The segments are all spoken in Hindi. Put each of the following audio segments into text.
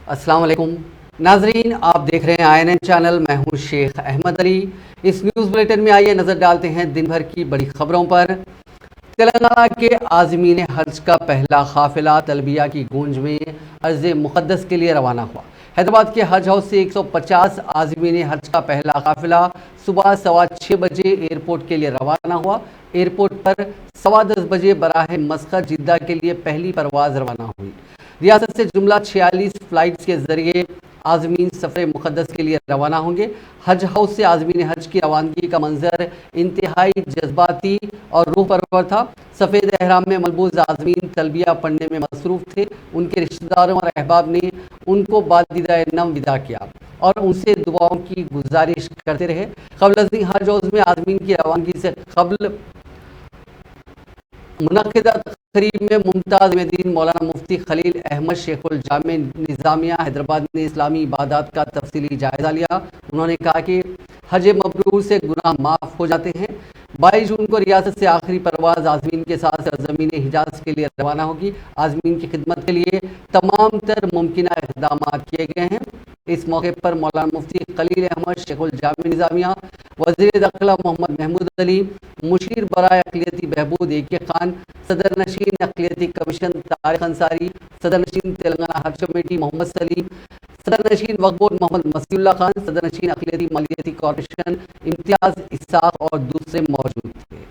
अस्सलाम वालेकुम नाजरीन, आप देख रहे हैं INN चैनल। मैं हूं शेख अहमद अली। इस न्यूज़ बुलेटिन में आइए नज़र डालते हैं दिन भर की बड़ी खबरों पर। तेलंगाना के आज़मीन हज का पहला काफिला तलबिया की गूंज में अर्ज़ मुक़द्दस के लिए रवाना हुआ। हैदराबाद के हज हाउस से 150 आज़मीन हज का पहला काफिला सुबह 6:15 बजे एयरपोर्ट के लिए रवाना हुआ। एयरपोर्ट पर 10:15 बजे बराह मस्कत जिद्दा के लिए पहली परवाज़ रवाना हुई। रियासत से जुमला 46 फ़्लाइट्स के ज़रिए आज़मीन सफ़र मुक़द्दस के लिए रवाना होंगे। हज हाउस से आज़मीन हज की रवानगी का मंजर इंतहाई जज्बाती और रूह परवर था। सफ़ेद एहराम में मलबूस आज़मीन तलबिया पढ़ने में मसरूफ़ थे। उनके रिश्तेदारों और अहबाब ने उनको बादीदा नम विदा किया और उनसे दुआओं की गुजारिश करते रहे। क़ब्ल हज हाउस में आज़मीन की रवानगी से कबल मुनक़िदा तक़रीब में मुमताज़ मेदीन मौलाना मुफ्ती खलील अहमद शेखुल जामे निज़ामिया हैदराबाद ने इस्लामी इबादत का तफसीली जायज़ा लिया। उन्होंने कहा कि हज मबरूर से गुनाह माफ़ हो जाते हैं। 22 जून को रियासत से आखिरी परवाज़ आज़मीन के साथ सरज़मीन हिजाज के लिए रवाना होगी। आज़मीन की खिदमत के लिए तमाम तर मुमकिना इक़दाम किए गए हैं। इस मौके पर मौलाना मुफ्ती खलील अहमद शेखुल जामे निज़ामिया, वज़ीर दाखिला मोहम्मद महमूद अली, मुशीर बराए अक़लियती बहबूद AK खान, सदर नशीन अक़लियती कमीशन तारिक अंसारी, सदर नशीन तेलंगाना हज कमेटी मोहम्मद सलीम, सदर नशीन वक्फ बोर्ड मोहम्मद मसीउल्लाह खान, सदर नशीन अक़लियती मालियती कॉर्पोरेशन इम्तियाज़ इसाक और दूसरे मौजूद थे।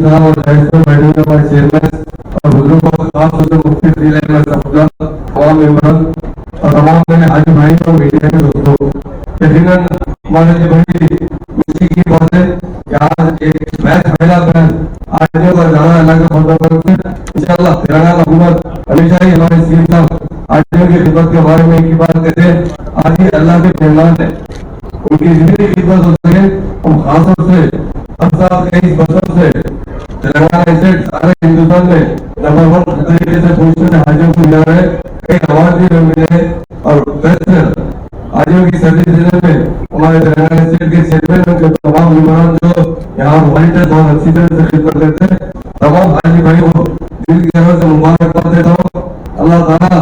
साहब और बैठने हमारे चेयरमैन और बुजुर्गों को खास तौर से मुफ्ती खलील अहमद तमाम मेंबरों और तमाम मेरे हाजी भाई और मीडिया के दोस्तों, यकीनन हमारे जो बड़ी खुशी की बात है कि आज एक मैच पहला बहन आज का जाना अल्लाह के फजल से इंशाअल्लाह तेलंगाना हुकूमत हमेशा ही हमारे सीएम साहब आज की खिदमत के बारे में एक ही बात कहते हैं, आज ही अल्लाह के मेहमान है, उनकी जितनी खिदमत हो सके हम खास तौर से 23 वर्षों से तेलंगाना स्टेट सारे हिंदुस्तान में नंबर 1 तरीके से पूछते हैं हाजियों को मिला रहे, एक अवार्ड भी मिले और बेस्ट हाजियों की सर्विस देने में हमारे तेलंगाना स्टेट के चेयरमैन जो तमाम मेहमान जो यहाँ वॉलंटियर बहुत अच्छी तरह से खिदमत करते हैं, तमाम हाजी भाई को दिल की तरफ से मुबारकबाद देता हूँ। अल्लाह ताला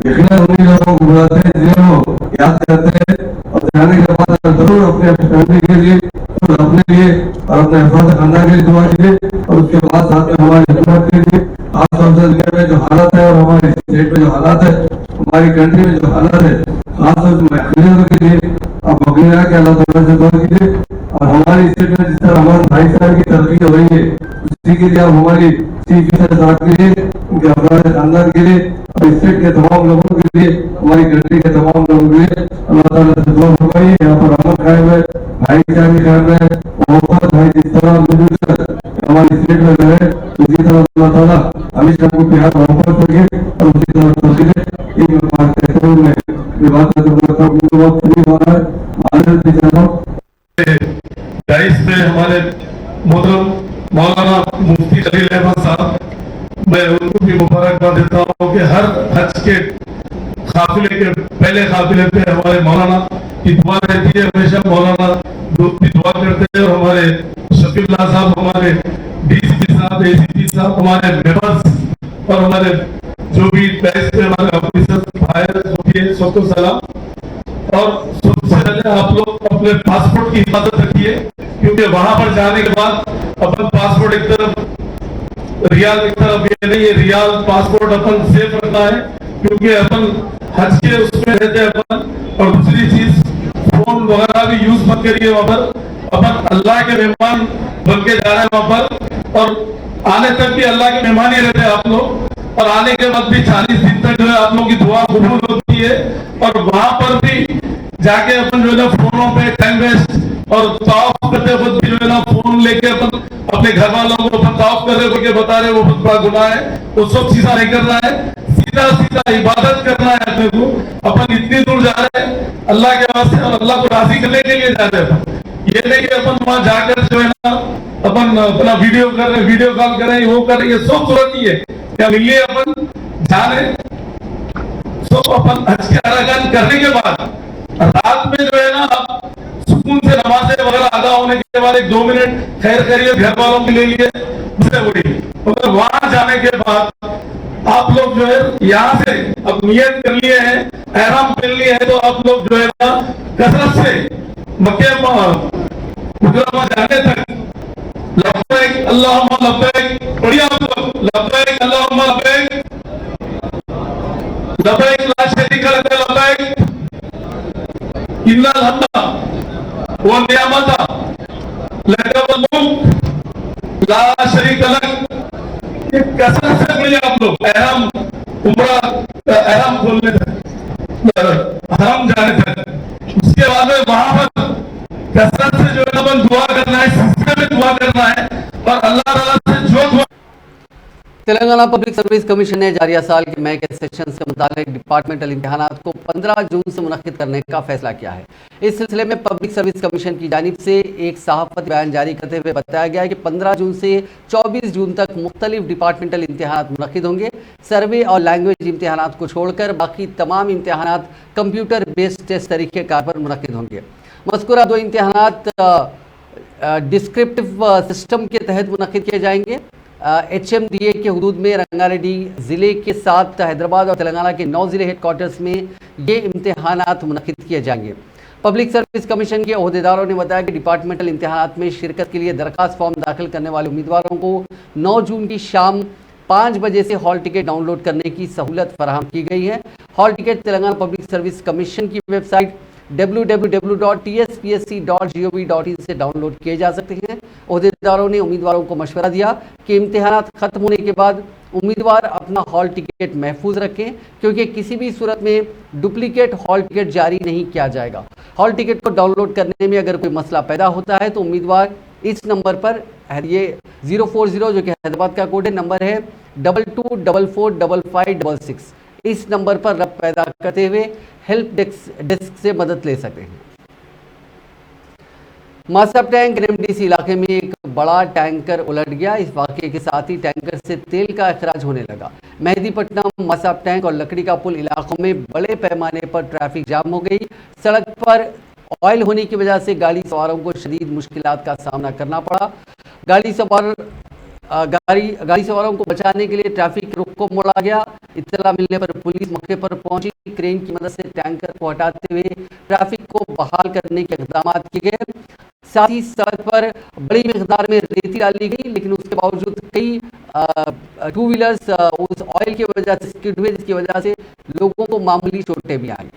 यकीनन उन्हीं लोगों को बुलाते हैं जिन्हें वो याद करते हैं और जाने के बाद जरूर अपने फैमिली के लिए और अपने लिए और अपने हिफाजत खानदान के लिए दुआ कीजिए और उसके बाद साथ में हमारी हिम्मत कीजिए। खासतौर से दुनिया में जो हालात है और हमारे स्टेट में जो हालात है, हमारी कंट्री में जो हालात है, खासतौर से महफिलों के लिए आप अगली के अल्लाह ताला से दुआ कीजिए और हमारी स्टेट में जिस तरह हमारे भाईचारे की तरक्की हो रही है उसी के लिए आप हमारी चीफ मिनिस्टर साहब के लिए, उनके हमारे खानदान के लिए और स्टेट के तमाम लोगों के लिए, हमारी कंट्री के तमाम लोगों के लिए अल्लाह ताला से दुआ फरमाइए। यहाँ पर अमन कायम है, भाईचारे कायम है, मोहब्बत है, जिस तरह मिलजुल कर हमारी स्टेट में रहे उसी तरह अल्लाह ताला हमेशा हमको प्यार मोहब्बत रखे और उसी तरह तोड़े। एक बात कहते हुए मैं ये बात करता हूँ, बहुत खुशी हो रहा है, आनंद भी चाहता हूँ। डाइस पे हमारे मोहतरम मौलाना मुफ्ती जलील अहमद साहब, मैं उनको भी मुबारकबाद देता हूँ कि हर हज के काफिले के पहले काफिले पे हमारे मौलाना की दुआ रहती है, हमेशा मौलाना की दुआ करते हैं। और हमारे शफीउल्लाह साहब, हमारे डीसीपी साहब, एसीपी साहब, हमारे मेंबर्स और हमारे जो भी डाइस पे हमारे ऑफिसर भाई सबको सलाम। और सबसे पहले आप लोग अपने पासपोर्ट की हिफाजत रखिए, क्योंकि वहां पर जाने के बाद अपन पासपोर्ट एक तरफ रियाल एक तरफ ये नहीं है, रियाल पासपोर्ट अपन सेफ रखना है, क्योंकि अपन हज के उसमें रहते हैं अपन। और दूसरी चीज फोन वगैरह भी यूज मत करिए वहां पर, अपन अल्लाह के मेहमान बन के जा रहे हैं वहां पर। और आने तक भी अल्लाह के मेहमान ही रहते हैं आप लोग, और आने के बाद भी 40 दिन तक जो है आप लोग की दुआ कबूल होती है। और वहां पर भी जाके अपन जो है ना फोनों पे टाइम वेस्ट और तवाफ करते वक्त भी जो है ना फोन लेके अपन अपने घर वालों को अपन तवाफ कर रहे हो बता रहे, वो बहुत बड़ा गुनाह है। वो सब चीजें नहीं करना है, सीधा सीधा इबादत करना है अपने को। अपन इतनी दूर जा रहे हैं अल्लाह के वास्ते और अल्लाह को राजी करने के लिए जा रहे हैं। ये नहीं कि अपन वहां जाकर जो है ना अपन अपना वीडियो कर रहे, वीडियो कॉल कर रहे हैं, वो कर रहे हैं, ये सब जरूरत नहीं है। क्या मिलिए अपन जाने सब अपन हज के अरकान करने के बाद रात में जो है ना आप सुकून से नमाज़ें वगैरह अदा होने के बाद 1-2 मिनट खैर करिए, घर वालों के लिए मगर वहां जाने के बाद आप लोग जो है यहाँ से अब नियत कर लिए हैं, एहराम पहन लिए हैं, तो आप लोग जो है ना कसरत से मक्के मुकर्रमा जाने तक लब्बैक अल्लाहुम्मा लब्बैक बढ़िया लब्बैक अल्लाहुम्मा लब्बैक लब्बैक ला शरीका लक लब्बैक इन्नल हम्दा व नियामता लक वल मुल्क ला शरीका लक। ये कसरत से पढ़िए आप लोग एहराम उम्रा एहराम खोलने तक, हरम जाने तक। उसके बाद में वहां पर कसरत से जो है ना दुआ करना है, सिलसिले में दुआ करना है और अल्लाह ताला से जो दुआ। तेलंगाना पब्लिक सर्विस कमीशन ने जारिया साल के मई के सेशन से मुतालिक डिपार्टमेंटल इम्तिहानात को 15 जून से मुनक्किद करने का फैसला किया है। इस सिलसिले में पब्लिक सर्विस कमीशन की जानिब से एक सहाफती बयान जारी करते हुए बताया गया है कि 15 जून से 24 जून तक मुख्तलिफ डिपार्टमेंटल इम्तिहानात मुनक्किद होंगे। सर्वे और लैंग्वेज इम्तिहानात को छोड़कर बाकी तमाम इम्तिहानात कंप्यूटर बेस्ड टेस्ट तरीक़ेकार पर मुनक्किद होंगे। मज़कूरा 2 इम्तिहानात डिस्क्रिप्टिव सिस्टम के तहत मुनक्किद किए जाएंगे। HMDA के हुदूद में रंगारेड्डी ज़िले के साथ हैदराबाद और तेलंगाना के 9 ज़िले हेडक्वार्टर्स में ये इम्तिहानात मुनक्किद किए जाएंगे। पब्लिक सर्विस कमीशन के अहदेदारों ने बताया कि डिपार्टमेंटल इम्तिहानात में शिरकत के लिए दरख्वास्त फॉर्म दाखिल करने वाले उम्मीदवारों को 9 जून की शाम 5 बजे से हॉल टिकट डाउनलोड करने की सहूलत फराहम की गई है। Hall ticket Telangana public service commission की वेबसाइट www.tspsc.gov.in से डाउनलोड किए जा सकते हैं। अहदेदारों ने उम्मीदवारों को मशवरा दिया कि इम्तिहानात खत्म होने के बाद उम्मीदवार अपना हॉल टिकट महफूज रखें, क्योंकि किसी भी सूरत में डुप्लीकेट हॉल टिकट जारी नहीं किया जाएगा। हॉल टिकट को डाउनलोड करने में अगर कोई मसला पैदा होता है तो उम्मीदवार इस नंबर पर, ये 040 जो कि हैदराबाद का कोड है, नंबर है 22445556, इस नंबर पर रब्त पैदा करते हुए हेल्प डेस्क से मदद ले सकते हैं। मासाब टैंक NMDC इलाके में एक बड़ा टैंकर उलट गया। इस वाक़े के साथ ही टैंकर से तेल का अखराज होने लगा। मेहदीपट्टनम, मासाब टैंक और लकड़ी का पुल इलाकों में बड़े पैमाने पर ट्रैफिक जाम हो गई। सड़क पर ऑयल होने की वजह से गाड़ी सवारों को शदीद मुश्किलात का सामना करना पड़ा। गाड़ी सवारों को बचाने के लिए ट्रैफिक रुख को मोड़ा गया। इत्तला मिलने पर पुलिस मौके पर पहुंची। क्रेन की मदद से टैंकर को हटाते हुए ट्रैफिक को बहाल करने के इक़दाम किए गए। साथ ही सड़क पर बड़ी मिक़दार में रेती डाली गई, लेकिन उसके बावजूद कई 2 व्हीलर्स उस ऑयल की वजह से स्किड हुए, जिसकी वजह से लोगों को मामूली चोटें भी आई।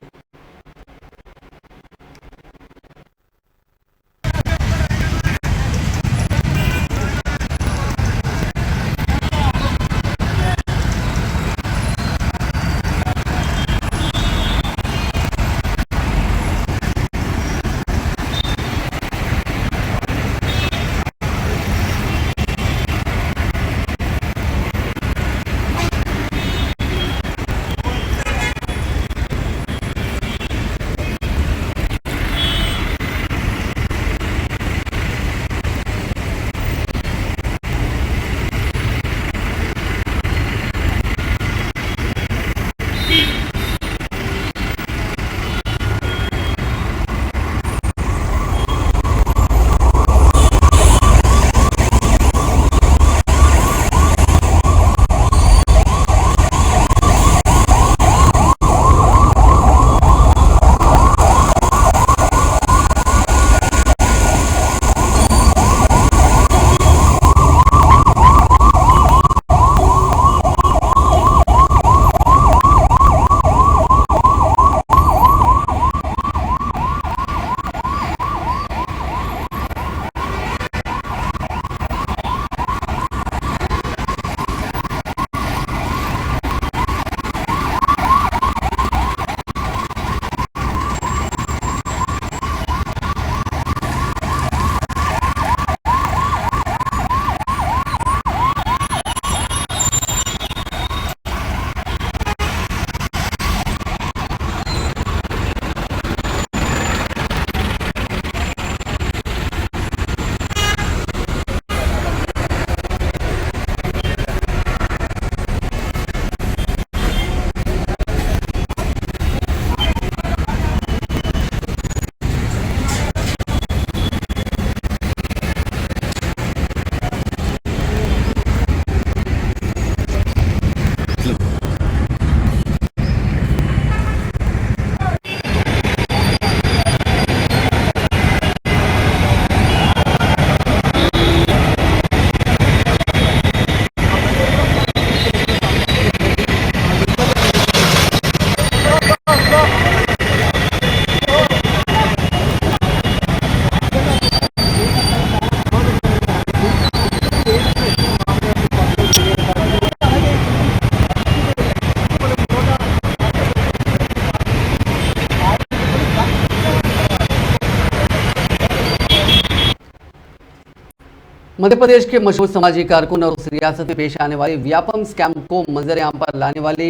मध्य प्रदेश के मशहूर सामाजिक कारकुन और उस रियासत में पेश आने वाले व्यापम स्कैम को मंजर-ए-आम पर लाने वाले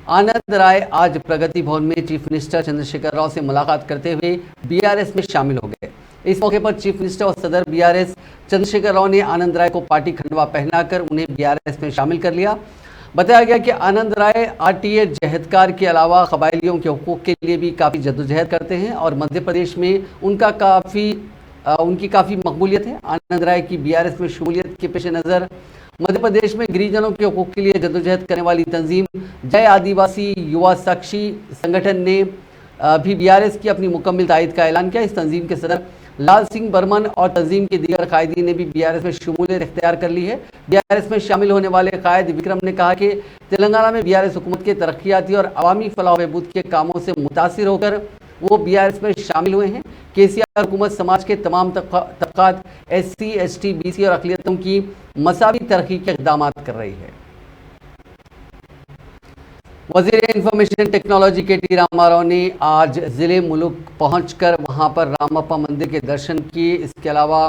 आनंद राय आज प्रगति भवन में चीफ मिनिस्टर चंद्रशेखर राव से मुलाकात करते हुए बीआरएस में शामिल हो गए। इस मौके पर चीफ मिनिस्टर और सदर बीआरएस चंद्रशेखर राव ने आनंद राय को पार्टी खंडवा पहनाकर उन्हें बीआरएस में शामिल कर लिया। बताया गया कि आनंद राय आरटीए जहदकार के अलावा कबायलियों के हुकूक के लिए भी काफ़ी जद्दोजहद करते हैं और मध्य प्रदेश में उनकी काफ़ी मकबूलियत है। आनंद राय की बीआरएस में शमूलियत के पेश नज़र मध्य प्रदेश में गिरिजनों के हुकूक के लिए जद्दोजहद करने वाली तंजीम जय आदिवासी युवा साक्षी संगठन ने भी बीआरएस की अपनी मुकम्मल तायद का ऐलान किया। इस तंजीम के सदर लाल सिंह बर्मन और तंजीम के दीगर कायदीन ने भी बीआरएस में शमूलियत इख्तियार कर ली है। बीआरएस में शामिल होने वाले कायद विक्रम ने कहा कि तेलंगाना में बीआरएस हुकूमत के तरक्याती और अवामी फलाह बहबूद के कामों से मुतासिर होकर वो बीआरएस में शामिल हुए हैं। केसीआर हुकूमत समाज के तमाम तबकात एससी, एसटी, बीसी और अक़लियतों की मसावी तरक्की के इक़दाम कर रही है। वज़ीर इंफॉर्मेशन टेक्नोलॉजी के.टी. रामाराव ने आज ज़िले मुलुक पहुंचकर वहां पर रामप्पा मंदिर के दर्शन किए। इसके अलावा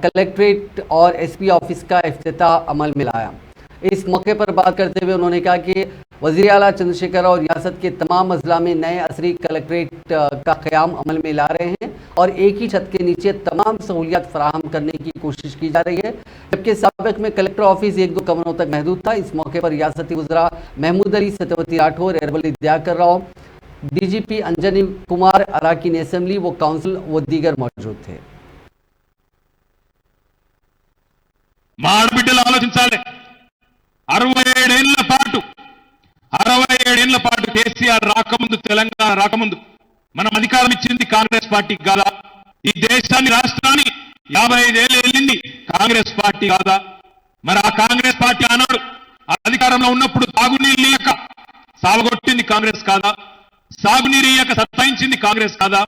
कलेक्ट्रेट और एसपी ऑफिस का इफ्तिताह अमल में लाया। इस मौके पर बात करते हुए उन्होंने कहा कि वज़ीर आला चंद्रशेखर और रियासत के तमाम अजला में नए असरी कलेक्ट्रेट का क़याम अमल में ला रहे हैं और एक ही छत के नीचे तमाम सहूलियात फराहम करने की कोशिश की जा रही है, जबकि साबिक़ में कलेक्टर ऑफिस 1-2 कमरों तक महदूद था। इस मौके पर रियासती वज़रा महमूद अली, सत्यवती राठौर, एरवली दयाकर राव, डीजीपी अंजनी कुमार, अराकीन असेंबली व काउंसिल व दीगर मौजूद थे। ఆలోచించాలి 67 ఏళ్ల పాటు కేసీఆర్ రాకముందు తెలంగాణ రాకముందు మనం అధికారం ఇచ్చింది కాంగ్రెస్ పార్టీకి కాదా? ఈ దేశాన్ని రాష్ట్రాన్ని 55 ఏళ్ళు వెళ్ళింది కాంగ్రెస్ పార్టీ కాదా? మరి ఆ కాంగ్రెస్ పార్టీ ఆనాడు అధికారంలో ఉన్నప్పుడు తాగునీరు ఇయ్యక సావగొట్టింది కాంగ్రెస్ కాదా? సాగునీరు ఇయ్యక సత్తాయించింది కాంగ్రెస్ కాదా?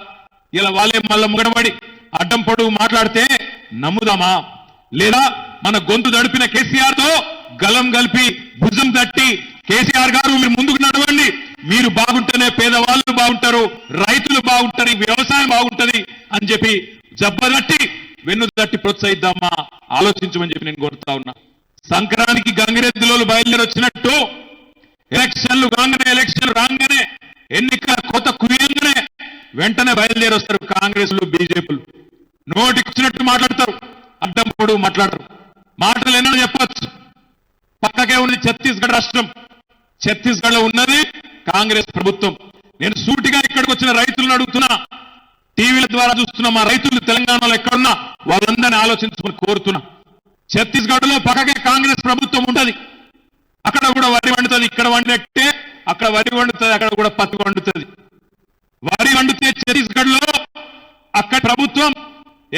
ఇలా వాళ్ళే మళ్ళా ముగడబడి అడ్డం పొడుగు మాట్లాడితే నమ్ముదామా? లేదా మన గొంతు దడిపిన కేసీఆర్ తో గలం కలిపి భుజం తట్టి కేసీఆర్ గారు మీరు ముందుకు నడవండి, మీరు బాగుంటేనే పేదవాళ్ళు బాగుంటారు, రైతులు బాగుంటారు, వ్యవసాయం బాగుంటది అని చెప్పి జబ్బదట్టి వెన్ను తట్టి ప్రోత్సహిద్దామా? ఆలోచించమని చెప్పి నేను కోరుతా ఉన్నా. సంక్రాంతికి గంగిరెద్దులోలు బయలుదేరి వచ్చినట్టు ఎలక్షన్ రాగానే ఎన్నికల కోత కుయ్యంగానే వెంటనే బయలుదేరి వస్తారు కాంగ్రెస్లు, బీజేపీలు. నోటికి వచ్చినట్టు మాట్లాడతారు, అడ్డం పొడుగు మాట్లాడరు. మాటలు ఎన్నో చెప్పచ్చు. పక్కకే ఉన్నది ఛత్తీస్గఢ్ రాష్ట్రం, ఛత్తీస్గఢ్ లో ఉన్నది కాంగ్రెస్ ప్రభుత్వం. నేను సూటిగా ఇక్కడికి వచ్చిన రైతులను అడుగుతున్నా, టీవీల ద్వారా చూస్తున్నా మా రైతులు తెలంగాణలో ఎక్కడున్నా వాళ్ళందరినీ ఆలోచించుకొని కోరుతున్నా. ఛత్తీస్గఢ్ లో పక్కకే కాంగ్రెస్ ప్రభుత్వం ఉంటది, అక్కడ కూడా వరి వండుతుంది. ఇక్కడ వండినట్టే అక్కడ వరి వండుతుంది, అక్కడ కూడా పత్తి వండుతుంది. వరి వండితే ఛత్తీస్గఢ్ లో అక్కడ ప్రభుత్వం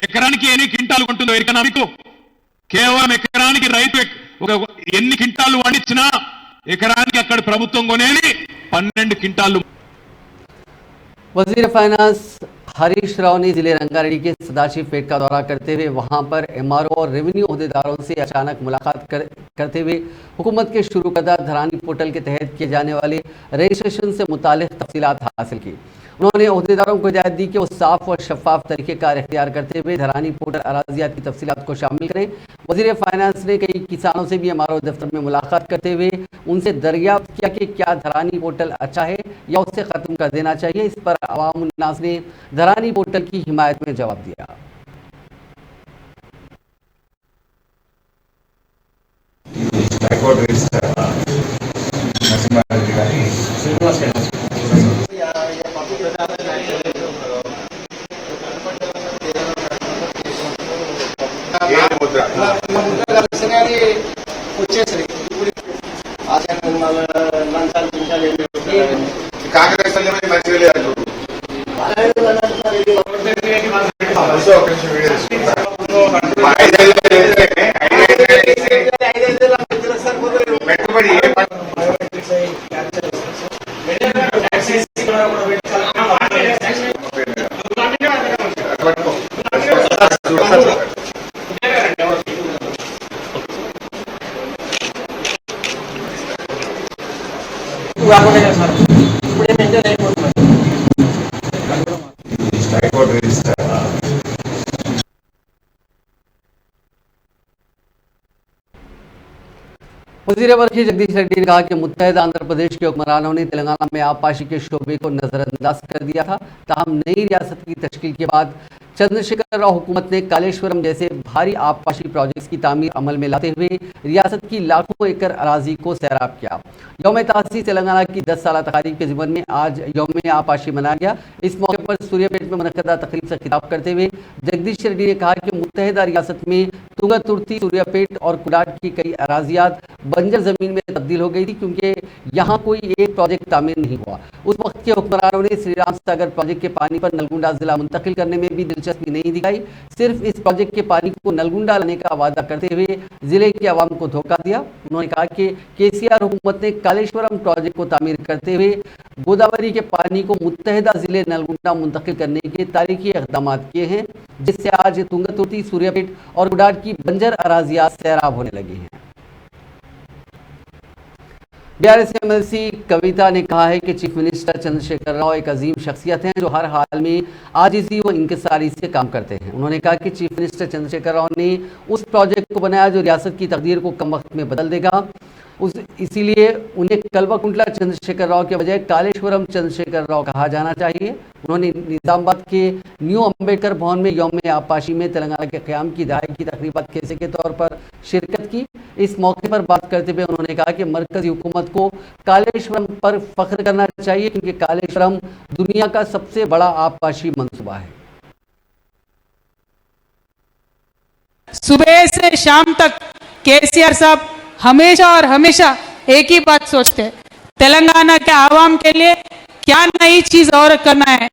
ఎకరానికి ఎన్ని క్వింటాలు కొంటుందో ఎరికనా మీకు? కేవలం ఎకరానికి రైతు ఎన్ని క్వింటాలు వండించినా ఎకరానికి అక్కడ ప్రభుత్వం కొనేది 12 క్వింటాలు। वजीर फाइनेंस हरीश राव ने जिले रंगारेड्डी के सदाशिव पेट का दौरा करते हुए वहां पर एमआरओ और रेवेन्यू अहदेदारों से अचानक मुलाकात करते हुए हुकूमत के शुरू करदा धरानी पोर्टल के तहत किए जाने वाले रजिस्ट्रेशन से मुतालिक तफसीलात हासिल की। उन्होंने अहदेदारों को हिदायत दी कि वो साफ और शफाफ तरीक़ेकार इख्तियार करते हुए धरानी पोर्टल अराजियात की तफसीलात को शामिल करें। वजीर फाइनेंस ने कई किसानों से भी एमआरओ दफ्तर में मुलाकात करते हुए उनसे दरियाफ्त किया कि क्या धरानी पोर्टल अच्छा है या उसे ख़त्म कर देना चाहिए। इस पर अवामुन नास ने धरानी पोर्टल की हिमायत में जवाब दिया। కాంగ్రెస్ మంచిగా లేదు పెట్టుబడి वजीर बरखी जगदीश रेड्डी ने कहा कि मुत्तहिदा आंध्र प्रदेश के हुक्मरानों ने तेलंगाना में आबपाशी के शोबे को नजरअंदाज कर दिया था। ताहम नई रियासत की तश्कील के बाद चंद्रशेखर राव हुकूमत ने कालेश्वरम जैसे भारी आबपाशी प्रोजेक्ट्स की तामीर अमल में लाते हुए रियासत की लाखों एकड़ अराजी को सैराब किया। यौम तासीस तेलंगाना की 10 साल तकारीब के ज़िमन में आज यौम आबपाशी मनाया गया। इस मौके पर सूर्यापेट में मुनक्कदा तकरीब से खिताब करते हुए जगदीश रेड्डी ने कहा कि मुत्तहिदा रियासत में तुंगा तुर्ती, सूर्यापेट और कुडाट की कई अराजियात बंजर जमीन में तब्दील हो गई थी क्योंकि यहाँ कोई एक प्रोजेक्ट तामीर नहीं हुआ। उस वक्त के हुक्मरानों ने श्री राम सागर प्रोजेक्ट के पानी पर नलगुंडा जिला मुंतकिल करने में भी दिलचस्पी नहीं दिखाई। सिर्फ इस प्रोजेक्ट के पानी को नलगुंडा लाने का वादा करते हुए जिले के अवाम को धोखा दिया। उन्होंने कहा कि केसीआर हुकूमत ने कालेश्वरम प्रोजेक्ट को तामीर करते हुए गोदावरी के पानी को मुत्तहिदा जिले नलगुंडा मुंतकिल करने के तारीखी इक़दाम किए हैं, जिससे आज तुंगा तुर्ती, सूर्यापेट और कुडाट की बंजर अराजियात सैराब होने लगी हैं। बीआरएस एमएलसी कविता ने कहा है कि चीफ मिनिस्टर चंद्रशेखर राव एक अजीम शख्सियत हैं जो हर हाल में आजिज़ी व इंकिसारी से काम करते हैं। उन्होंने कहा कि चीफ मिनिस्टर चंद्रशेखर राव ने उस प्रोजेक्ट को बनाया जो रियासत की तकदीर को कम वक्त में बदल देगा। इसीलिए उन्हें कल्वाकुंटला चंद्रशेखर राव के बजाय कालेश्वरम चंद्रशेखर राव कहा जाना चाहिए। उन्होंने निजामाबाद के न्यू अम्बेडकर भवन में यौम आबपाशी में तेलंगाना के क़याम की दहाई की तकरीबात के हिस्से के तौर पर शिरकत की। इस मौके पर बात करते हुए उन्होंने कहा कि मरकजी हुकूमत को कालेश्वरम पर फख्र करना चाहिए क्योंकि कालेश्वरम दुनिया का सबसे बड़ा आबपाशी मंसूबा है। सुबह से शाम तक केसीआर साहब हमेशा और हमेशा एक ही बात सोचते हैं, तेलंगाना के आवाम के लिए क्या नई चीज और करना है,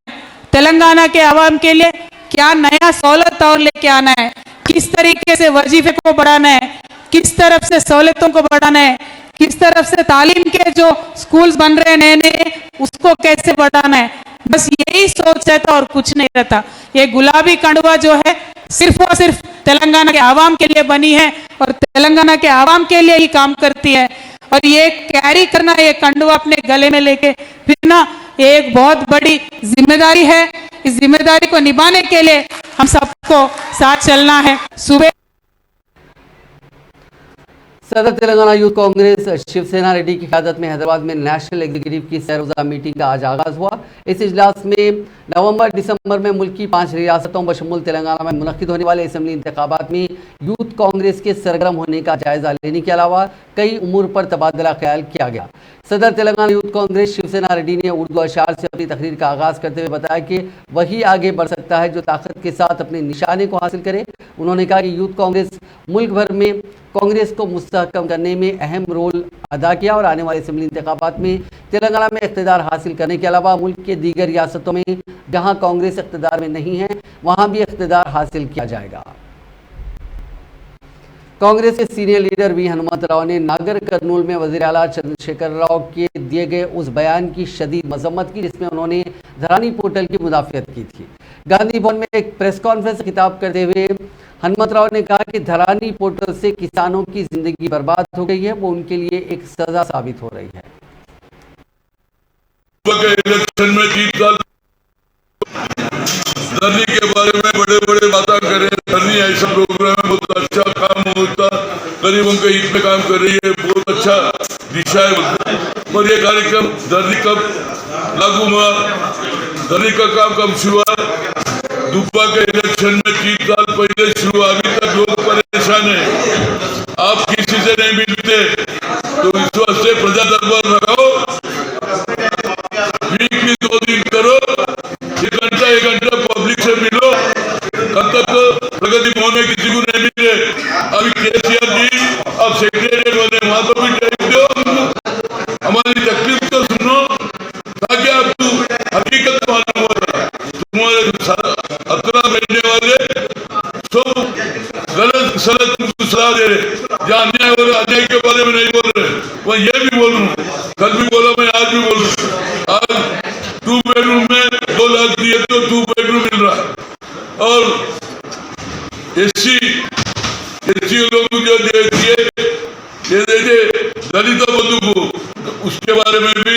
तेलंगाना के आवाम के लिए क्या नया सहूलत और लेके आना है, किस तरीके से वजीफे को बढ़ाना है, किस तरफ से सहूलतों को बढ़ाना है, किस तरफ से तालीम के जो स्कूल्स बन रहे हैं नए नए उसको कैसे बढ़ाना है। बस यही सोच रहता और कुछ नहीं रहता। ये गुलाबी कंडवा जो है सिर्फ और सिर्फ तेलंगाना के आवाम के लिए बनी है और तेलंगाना के आवाम के लिए ही काम करती है। और ये कैरी करना, ये कंडवा अपने गले में लेके फिरना, ये एक बहुत बड़ी जिम्मेदारी है। इस जिम्मेदारी को निभाने के लिए हम सबको साथ चलना है। सुबह सदर तेलंगाना यूथ कांग्रेस शिवसेना रेड्डी की क़यादत में हैदराबाद में नेशनल एग्जीक्यूटिव की सैर-रोज़ा मीटिंग का आज आगाज़ हुआ। इस इजलास में नवंबर-दिसंबर में मुल्क की 5 रियासतों बशमूल तेलंगाना में मुनक़्क़िद होने वाले असम्बली इंतखाबात में यूथ कांग्रेस के सरगर्म होने का जायज़ा लेने के अलावा कई उमूर पर तबादला ख्याल किया गया। सदर तेलंगाना यूथ कांग्रेस शिवसेना रेड्डी ने उर्दू अशार से अपनी तकरीर का आगाज़ करते हुए बताया कि वही आगे बढ़ सकता है जो ताकत के साथ अपने निशाने को हासिल करे। उन्होंने कहा कि यूथ कांग्रेस मुल्क भर में कांग्रेस को मुस्तहकम करने में अहम रोल अदा किया और आने वाले असम्बली इंतखाबात में तेलंगाना में इक़्तिदार हासिल करने के अलावा मुल्क के दीगर रियासतों में जहां कांग्रेस इक़्तिदार में नहीं है वहां भी इक़्तिदार हासिल किया जाएगा। कांग्रेस के senior leader V Hanumantha Rao ने नागर कर्नूल में वज़ीर आला चंद्रशेखर राव के दिए गए उस बयान की शदीद मजम्मत की जिसमें उन्होंने धरानी पोर्टल की मुदाफ़ियत की थी। गांधी भवन में एक प्रेस कॉन्फ्रेंस से खिताब करते हुए हनुमंत राव ने कहा कि धरानी पोर्टल से किसानों की जिंदगी बर्बाद हो गई है, वो उनके लिए एक सजा साबित हो रही है। इलेक्शन में 3 साल धरनी के बारे में बड़े बड़े बातें कर रहे हैं। धरनी ऐसा प्रोग्राम है, बहुत अच्छा काम होता, गरीबों के हित में काम कर रही है, बहुत अच्छा दिशा है। और ये कार्यक्रम धरनी कब लागू हुआ, धरनी का काम कब शुरू हुआ? दुब्बा के इलेक्शन में 3 साल पहले शुरू, अभी तक लोग परेशान है। आप किसी से नहीं मिलते तो इस वास्ते प्रजा दरबार लगाओ, वीकली 2 दिन करो, 1 घंटा पब्लिक से मिलो। कब तक प्रगति भवन में किसी को नहीं मिले, अभी केसीआर जी अब सेक्रेटरी वाले वहां तो भी टाइम दो, हमारी तकलीफ तो सुनो ताकि आपको हकीकत मालूम हो रहा है। तुम्हारे 17 महीने वाले सब गलत सलत तुमको सलाह दे रहे, जहाँ अन्याय हो रहा अन्याय के बारे में नहीं बोल रहे, वह ये भी बोलूँ, कल भी बोला मैं, आज भी बोलूँ। आज 2 बेडरूम में 2 लाख दिए तो 2 बेडरूम मिल रहा है। और एससी लोगों को जो दिए दलित बंधु को, उसके बारे में भी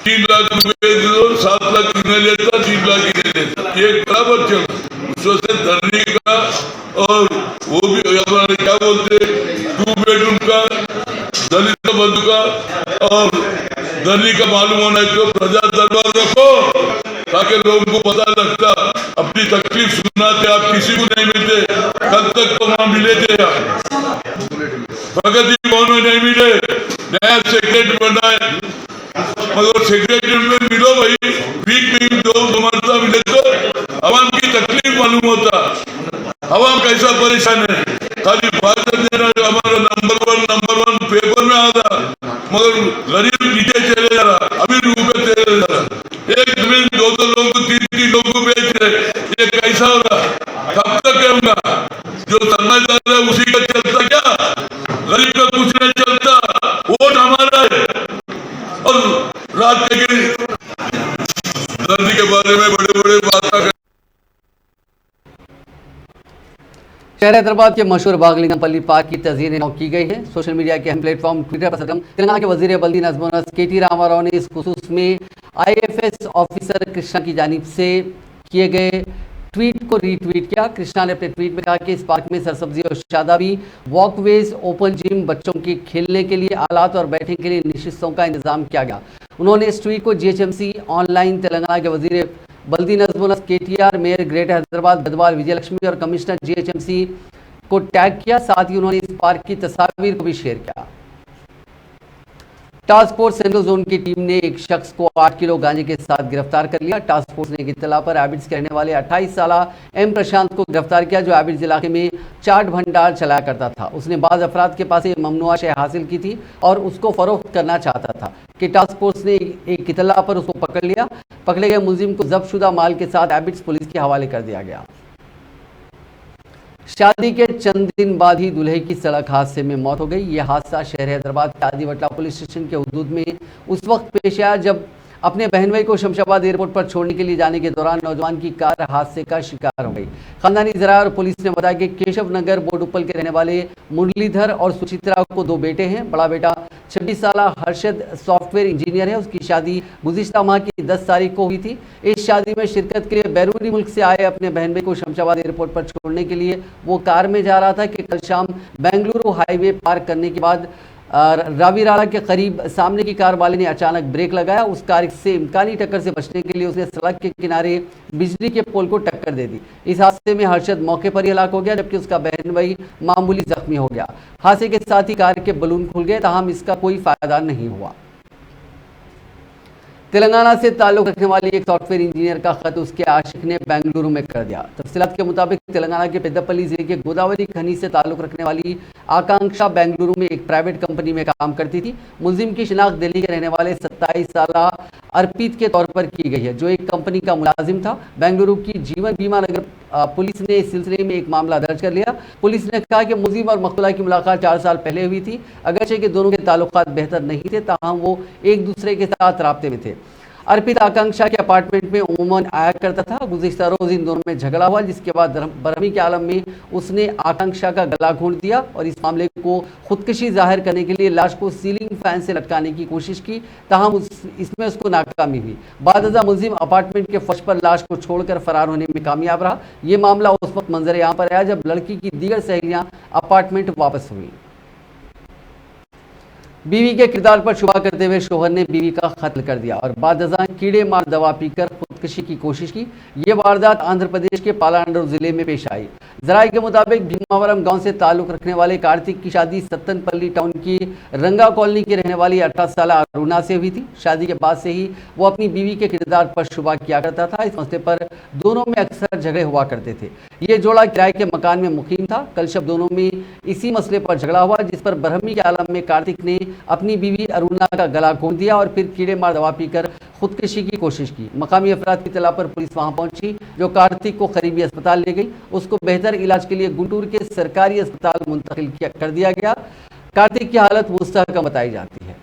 3 लाख रुपए दो, 7 लाख नहीं लेता, 3 लाख ही नहीं लेता, ये बराबर चल रहा है। धरनी का और वो भी क्या बोलते 2 बेडरूम का दलित गर्मी का मालूम होना है तो प्रजा दरबार रखो ताकि लोगों को पता लगता। अपनी तकलीफ सुनाते आप किसी को नहीं मिलते, कल तक तो वहां मिले थे आप प्रगति भवन में नहीं मिले, नया सेक्रेटरी बना है मगर सेक्रेटरी में मिलो भाई, वीक में दो मरता मिले तो आवाम की तकलीफ मालूम होता, आवाम कैसा परेशान है। खाली बात देना हमारा नंबर वन पेपर में आता मगर गरीब नीचे चले जा रहा, अमीर ऊपर चले जा रहा, एक जमीन दो लोग तीन लोग को बेच रहे, ये कैसा हो रहा, कब तक होगा। जो समझदार है उसी का चलता, क्या गरीब का कुछ नहीं चलता। वोट हमारा है और रात के धरती के बारे में बड़े बड़े बातें। शहर हैदराबाद के मशहूर बागलिंगमपल्ली पार्क की तज़यीन नौ की गई है। सोशल मीडिया के अहम प्लेटफॉर्म ट्विटर पर सरगर्म तेलंगाना के वजीर बल्दी नज़्म केटी रामाराव ने इस खुसूस में IAFS ऑफिसर कृष्णा की जानिब से किए गए ट्वीट को रीट्वीट किया। कृष्णा ने अपने ट्वीट में कहा कि इस पार्क में सरसब्जी और शादाबी, वॉकवेज, ओपन जिम, बच्चों के खेलने के लिए आलात और बैठने के लिए निशिस्तों का इंतजाम किया गया। उन्होंने इस ट्वीट को GHMC ऑनलाइन, तेलंगाना के वजीर बल्दी नज़्म KTR, mayor greater Hyderabad Gadwal Vijayalakshmi और कमिश्नर GHMC को टैग किया। साथ ही उन्होंने इस पार्क की तस्वीर को भी शेयर किया। टास्क फोर्स सेंट्रल जोन की टीम ने एक शख्स को 8 किलो गांजे के साथ गिरफ्तार कर लिया। टास्क फोर्स ने एक इत्तला पर एबिड्स के रहने वाले 28 साल M प्रशांत को गिरफ्तार किया, जो एबिड्स इलाके में चाट भंडार चलाया करता था। उसने बाज़ अफराद के पास ममनुआ शय हासिल की थी और उसको फरोख्त करना चाहता था कि टास्क फोर्स ने एक इत्तला पर उसको पकड़ लिया। पकड़े गए मुलजिम को जब्तशुदा माल के साथ एबिड्स पुलिस के हवाले कर दिया गया। शादी के चंद दिन बाद ही दूल्हे की सड़क हादसे में मौत हो गई। यह हादसा शहर हैदराबाद के आदिवटला पुलिस स्टेशन के हुदूद में उस वक्त पेश आया जब अपने बहन भाई को शमशाबाद एयरपोर्ट पर छोड़ने के लिए जाने के दौरान नौजवान की कार हादसे का शिकार हो गई। खानदानी जराया और पुलिस ने बताया कि केशव नगर बोडुप्पल के रहने वाले मुरलीधर और सुचित्रा को 2 बेटे हैं। बड़ा बेटा 26 साल हर्षद सॉफ्टवेयर इंजीनियर है। उसकी शादी गुज़िश्ता माह की 10 तारीख को हुई थी। इस शादी में शिरकत के लिए बैरूनी मुल्क से आए अपने बहन भाई को शमशाबाद एयरपोर्ट पर छोड़ने के लिए वो कार में जा रहा था कि कल शाम बेंगलुरु हाईवे पार करने के बाद रावीराड़ा के करीब सामने की कार वाले ने अचानक ब्रेक लगाया। उस कार से इम्कानी टक्कर से बचने के लिए उसने सड़क के किनारे बिजली के पोल को टक्कर दे दी। इस हादसे में हर्षद मौके पर ही हलाक हो गया, जबकि उसका बहन भाई मामूली जख्मी हो गया। हादसे के साथ ही कार के बलून खुल गए, ताहम इसका कोई फायदा नहीं हुआ। तेलंगाना से ताल्लुक रखने वाली एक सॉफ्टवेयर इंजीनियर का खत उसके आशिक ने बेंगलुरु में कर दिया। तफसीलात के मुताबिक तेलंगाना के पेद्दपल्ली जिले के गोदावरी खनी से ताल्लुक रखने वाली आकांक्षा बेंगलुरु में एक प्राइवेट कंपनी में काम करती थी। मुलजिम की शिनाख्त दिल्ली के रहने वाले 27 साल अर्पित के तौर पर की गई है, जो एक कंपनी का मुलाजिम था। बेंगलुरु की जीवन बीमा नगर पुलिस ने इस सिलसिले में एक मामला दर्ज कर लिया। पुलिस ने कहा कि मुलजिम और मकतूला की मुलाकात 4 साल पहले हुई थी। अगरचे कि दोनों के ताल्लुकात बेहतर नहीं थे, ताहम वो एक दूसरे के साथ राब्ते में थे। अर्पित आकांक्षा के अपार्टमेंट में उमूमन आया करता था। गुज़िश्ता रोज इन दोनों में झगड़ा हुआ, जिसके बाद बरहमी के आलम में उसने आकांक्षा का गला घोंट दिया और इस मामले को खुदकशी जाहिर करने के लिए लाश को सीलिंग फैन से लटकाने की कोशिश की, ताहम इसमें उसको नाकामी हुई। बादअज़ा मुलजिम अपार्टमेंट के फर्श पर लाश को छोड़कर फरार होने में कामयाब रहा। ये मामला उस वक्त मंजर यहाँ पर आया जब लड़की की दीगर सहेलियाँ अपार्टमेंट वापस हुई। बीवी के किरदार पर शुबा करते हुए शोहर ने बीवी का कत्ल कर दिया और बादअज़ां कीड़े मार दवा पीकर खुदकशी की कोशिश की। ये वारदात आंध्र प्रदेश के पालांडर जिले में पेश आई। जराये के मुताबिक भीमावरम गांव से ताल्लुक रखने वाले कार्तिक की शादी सत्तनपल्ली टाउन की रंगा कॉलोनी की रहने वाली 18 साल अरुणा से हुई थी। शादी के बाद से ही वो अपनी बीवी के किरदार पर शुबा किया करता था। इस मसले पर दोनों में अक्सर झगड़े हुआ करते थे। ये जोड़ा किराए के मकान में मुकीम था। कल शब दोनों में इसी मसले पर झगड़ा हुआ, जिस पर बरहमी के आलम में कार्तिक ने अपनी बीवी अरुणा का गला घोंट दिया और फिर कीड़े मार दवा पीकर खुदकशी की कोशिश की। मकामी अफराद की इत्तला पर पुलिस वहां पहुंची, जो कार्तिक को करीबी अस्पताल ले गई। उसको बेहतर इलाज के लिए गुंटूर के सरकारी अस्पताल मुंतकिल कर दिया गया। कार्तिक की हालत मुस्तहकम बताई जाती है।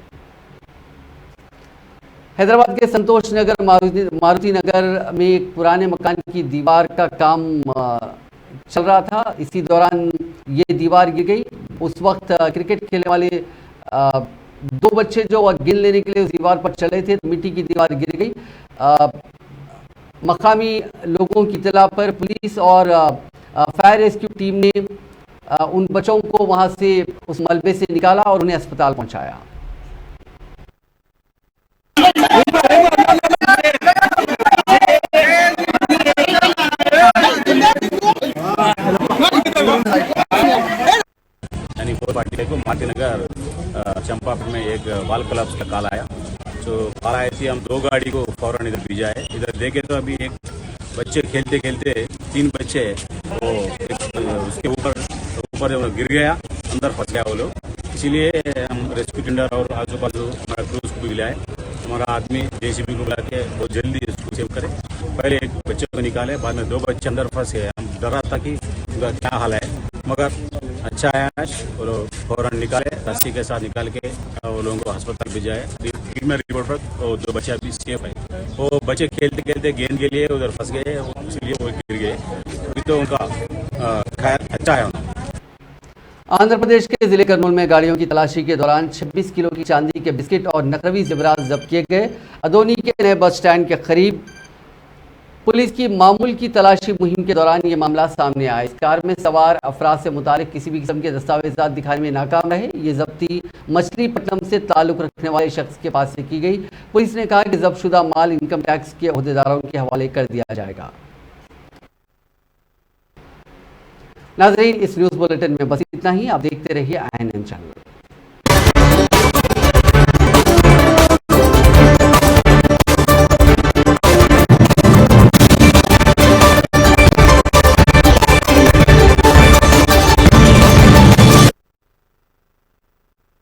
हैदराबाद के संतोष नगर मारुति नगर में एक पुराने मकान की दीवार का काम चल रहा था। इसी दौरान ये दीवार गिर गई। उस वक्त क्रिकेट खेलने वाले 2 बच्चे जो गेंद लेने के लिए उस दीवार पर चले थे, तो मिट्टी की दीवार गिर गई। मकामी लोगों की इत्तला पर पुलिस और फायर रेस्क्यू टीम ने उन बच्चों को वहां से उस मलबे से निकाला और उन्हें अस्पताल पहुंचाया। बाल क्लब का कॉल आया। तो कॉल आई थी, हम 2 गाड़ी को फौरन इधर भेजा है। इधर देखे तो अभी एक बच्चे खेलते खेलते 3 बच्चे वो उसके ऊपर गिर गया, अंदर फंस गया वो लोग। इसीलिए हम रेस्क्यू टेंडर और आजू बाजू हमारा क्रूज को भी बुलाए। हमारा आदमी जेसीबी को बुला के बहुत जल्दी इसको सेव करे। पहले एक बच्चे को निकाले, बाद में 2 बच्चे अंदर फंस गए। हम डरा था कि उनका क्या हाल है, मगर अच्छा है। वो लोग फौरन निकाले, रस्सी के साथ निकाल के वो लोगों को अस्पताल भेजाए। ट्रीटमेंट रिपोर्ट पर वो 2 बच्चे अभी सेफ है। वो बच्चे खेलते खेलते गेंद के लिए उधर फंस गए, इसलिए वो गिर गए। अभी तो उनका खैर अच्छा है। आंध्र प्रदेश के जिले करनूल में गाड़ियों की तलाशी के दौरान 26 किलो की चांदी के बिस्किट और नकली जेवरात जब्त किए गए। अदोनी के नए बस स्टैंड के करीब पुलिस की मामूल की तलाशी मुहिम के दौरान ये मामला सामने आया। इस कार में सवार अफराद से मुतालिक किसी भी किस्म के दस्तावेजात दिखाने में नाकाम रहे। ये जब्ती मछलीपट्टनम से ताल्लुक रखने वाले शख्स के पास से की गई। पुलिस ने कहा कि जब्तशुदा माल इनकम टैक्स के अहदेदारों के हवाले कर दिया जाएगा। नाज़रीन, इस न्यूज़ बुलेटिन में बस इतना ही। आप देखते रहिए INN चैनल।